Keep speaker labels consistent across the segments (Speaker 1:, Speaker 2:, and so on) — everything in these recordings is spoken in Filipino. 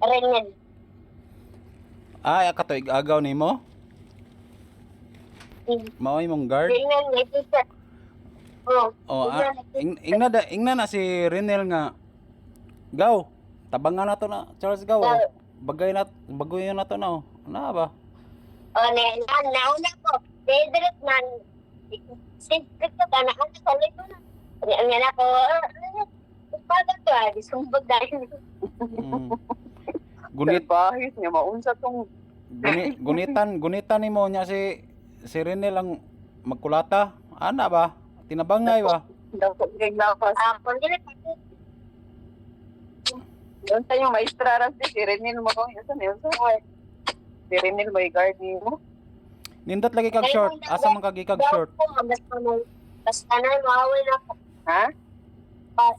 Speaker 1: Renel.
Speaker 2: Ay, kato igagaw nimo? Mao imong guard?
Speaker 1: Renel, may teacher.
Speaker 2: Oh, ingna na si Renel nga. Gaw. Tabangan na to na Charles Gaw. Oh. Bagoy na to na. Ano ba?
Speaker 1: Nauna ko. Dedret man. Sintik ko ka na. Ano sa lito na. Ang yan ako. Pagat to ah. Disumbag dahil.
Speaker 2: Gunit
Speaker 3: bahis niya maunsa tong
Speaker 2: gunitan nimo nya si Renel ang magkulata. Ana ba? Tinabangay ba?
Speaker 3: daw ko kay lapas.
Speaker 1: Kung dili pa.
Speaker 3: Doon tayo maestra ras si Renil mo ko. Yun sa si Renil may guard mo.
Speaker 2: Nindot lagi kag short. Asa man kag ikag short?
Speaker 1: Basta na, mawawin ako.
Speaker 3: Ha?
Speaker 1: Pas.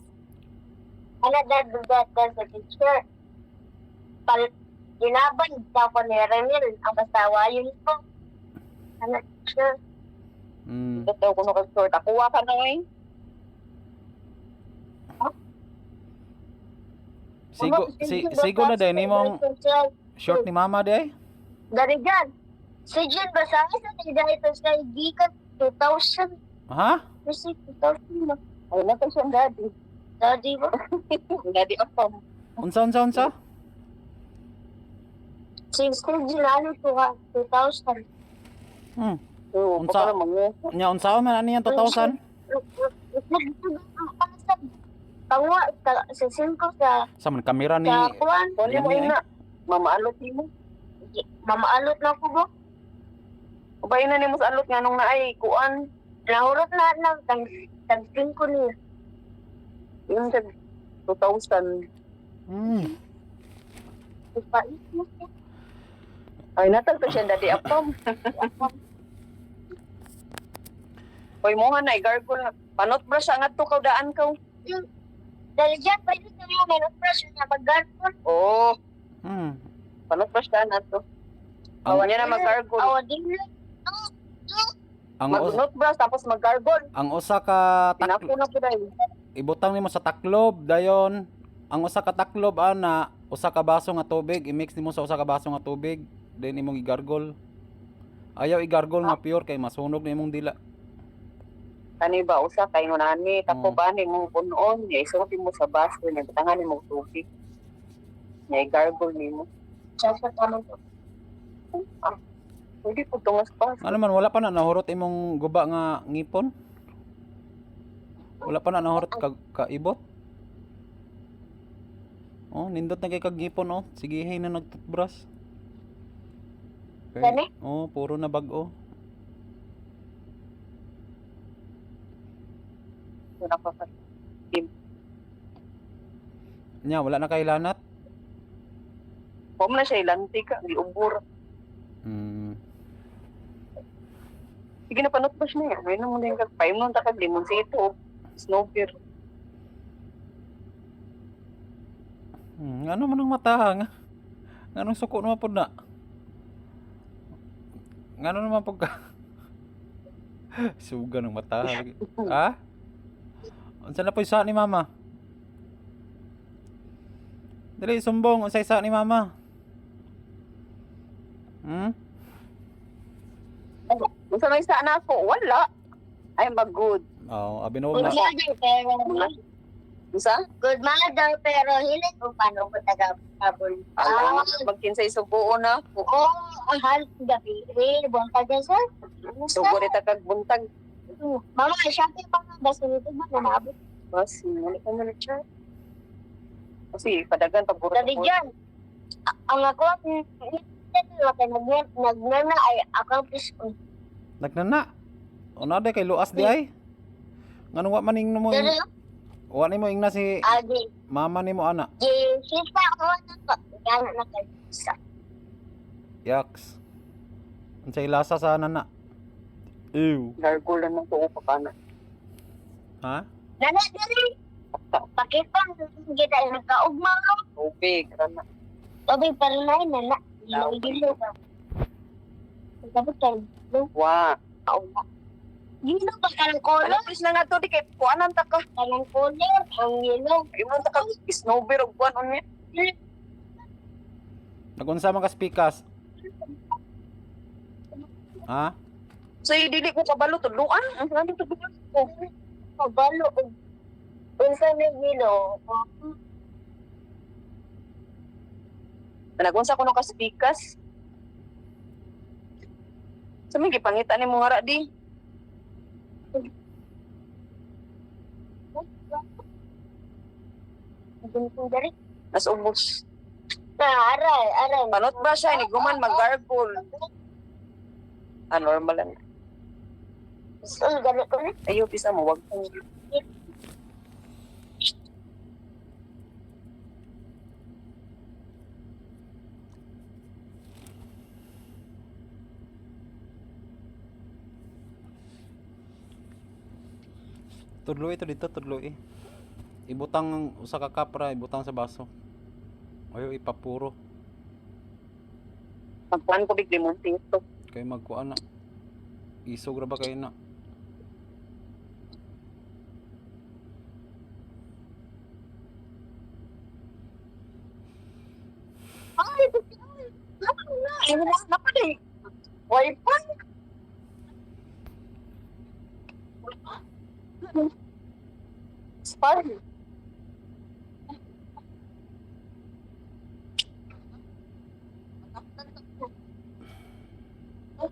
Speaker 1: Ano that sa teacher. Ginaban daw ko ni Renil. Ang basawa yun po. Ano teacher.
Speaker 3: Daw ko no kag short. Akuha ka na eh.
Speaker 2: Sigo na din imong short ni mama day.
Speaker 1: Dari dyan. Si Jen, basahin sa nila ito sa Gikat 2000.
Speaker 2: Ha?
Speaker 1: Kasi 2000 na.
Speaker 3: Ay na to siyang daddy.
Speaker 1: Daddy ba?
Speaker 3: Daddy of
Speaker 2: Unsa?
Speaker 1: Since Jen, ano ito ha? 2000.
Speaker 3: So,
Speaker 2: Unsa? Nya unsa man ani 2,000?
Speaker 1: Tangwa, sa Simco,
Speaker 2: Sa man kamera ni
Speaker 1: sa Kuan.
Speaker 3: Kunin mo yun na. Mamaalot mo.
Speaker 1: Mamaalot na ko ba?
Speaker 3: Ubayin na ni mo sa alot nga nung naay kuan.
Speaker 1: Nahurot na lang, tag-spin ko niya.
Speaker 3: Yun sa 2,000.
Speaker 1: Ipait mo siya.
Speaker 3: Ay natag to siya daddy apam. Hoy mo nga na gargle. Panot brush ang ato kaw daan kaw.
Speaker 1: Dahil dyan, pwede ko yung may brush na mag-gargle.
Speaker 3: Oh, panot brush daan ato.
Speaker 2: Ang-
Speaker 3: Awan niya na mag-gargle.
Speaker 1: Awa din lang.
Speaker 3: Mag-not brush tapos mag-gargle.
Speaker 2: ang usa ka
Speaker 3: Tinako na po dahil.
Speaker 2: ibutang nimo sa taklob dayon. Ang usa ka taklob ana, usa ka baso nga tubig, i-mix nimo sa usa ka baso nga tubig, then imong igargol. Ayaw igargol nga pure kay masunog na imong dila.
Speaker 3: Kani ba usa kay ngunani tako ba ni mong punon, ya isuot mo sa baso niya tangan mo tubig. Ya gargle nimo.
Speaker 1: Sasa tamang to.
Speaker 3: Pwede po tungas pa.
Speaker 2: Ano man wala pa na nahurot imong guba nga ngipon? Wala pa na nahurot ka ibot? Oh, nindot na kay kag ngipon oh. Sige hay na nagtoothbrush.
Speaker 1: Gani?
Speaker 2: Oh, puro na bag-o. Nya wala na kay lanat.
Speaker 3: Pom na siya ilanti ka, giubur. Sige na panot brush niya. Ngayon mo din kag paim nun takag limon sa ito. Snowbeer.
Speaker 2: Ano man ang mata nga? Anong suko naman po na? Ngano naman po ka? Suga ng mata. Ha? Unsa na po isa ni mama? Dali, sumbong. Unsa isa ni mama?
Speaker 3: Unsa may isa na ako? Wala. Ay mag-good.
Speaker 2: Oo, abinuog
Speaker 1: Good
Speaker 2: na.
Speaker 1: mother, pero
Speaker 3: Unsa?
Speaker 1: good mother, pero hilit ko paano ko taga-abol.
Speaker 3: Magkinsay subuo na.
Speaker 1: Oo, ang halit gabi. Buntag yan, sir.
Speaker 3: Subo rin kag buntag.
Speaker 1: Mama, shopping pa nga. Basta nito ba, nanabot.
Speaker 3: Bas, mali ka na siya. Kasi padagan paburo.
Speaker 1: Dali dyan. Ang ako, nagnana ay akang pisko.
Speaker 2: Nagnana. Ano day kay luas di ay? Ngano wa maning mo?
Speaker 1: Dali,
Speaker 2: Wa nimo ingna si
Speaker 1: adi.
Speaker 2: mama nimo ana.
Speaker 1: Sisa ako na to. Gana na kayo.
Speaker 2: Yaks. Unsay lasa sa nana? Ew.
Speaker 3: Gargol na to pa kana.
Speaker 2: Ha?
Speaker 1: Nana, dali. Pakipang, kita yung nagkaugma ko.
Speaker 3: Tubig kana.
Speaker 1: Sabi pa rin na yun, nana. Gilo ka. Sabi kayo,
Speaker 3: Wa.
Speaker 1: kaugma. Gilo ba ka ng color?
Speaker 3: Ano please na nga to di kay kuanan ta ka.
Speaker 1: Kanang color, ang yellow.
Speaker 3: Imo ta ka snowbeer og kuan on niya.
Speaker 2: Nagunsa man ka spikas? Ha?
Speaker 3: So, dili ko kabalo tudluan. Ang sabi tudluan ko.
Speaker 1: Kabalo. Unsa ni Gino?
Speaker 3: Nagunsa ko no ka spikas. Sa mga gipangita ni mo nga ra di.
Speaker 1: Gunting dari.
Speaker 3: Nas ubos.
Speaker 1: Aray.
Speaker 3: Panot ba siya? Ni guman mag-gargle. Normal lang.
Speaker 1: Ganito na.
Speaker 3: Ayaw, pisa mo. Wag kong...
Speaker 2: Tudloy ito dito, tudloy. Ibutang ang usa ka kapra, ibutang sa baso. Ayo ipapuro
Speaker 3: Magpuan ko big limon ito.
Speaker 2: kay magkuan na. Isog ra ba kay na?
Speaker 1: Ay,
Speaker 3: Ayaw na pa di.
Speaker 1: Why pa? Sorry. Oh,